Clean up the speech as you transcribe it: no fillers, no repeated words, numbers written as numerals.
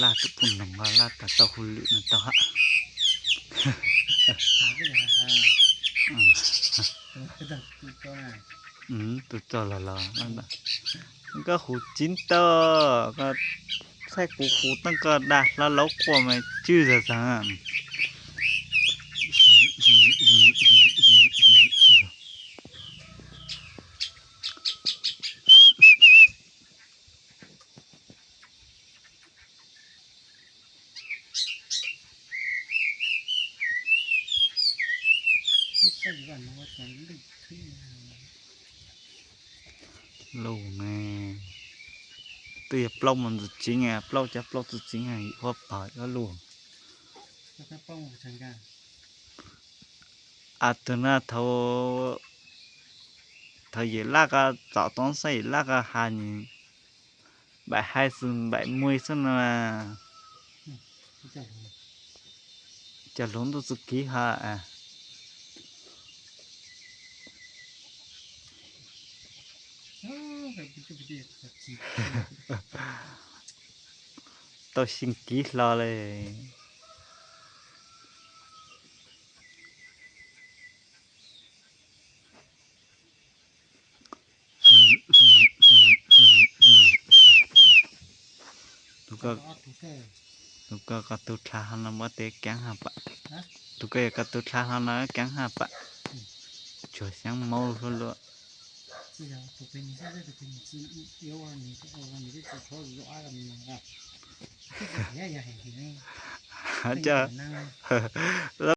ลาตุปุ่นนำว่าลาตะตะหุลุนตะฮะตุจอละนั่นน่ะมันก็หูจินเตอก็ใส่กูตั้งก็ดาแล้วเรากลัวไม่ชื่อซะซะlâu nè tùy plau mình chính à plau chắc plau chính à hoa phải nó luôn à từ na thâu thời là cái tạo tón xây là cái hành bài hai sừng bài mui sân mà chả lớn tôi ký ha à tôi xin ký loเลยtuka katutlahan na mate kyang hapa tuka katutlahan na kyang hapa cho sang mau lo aja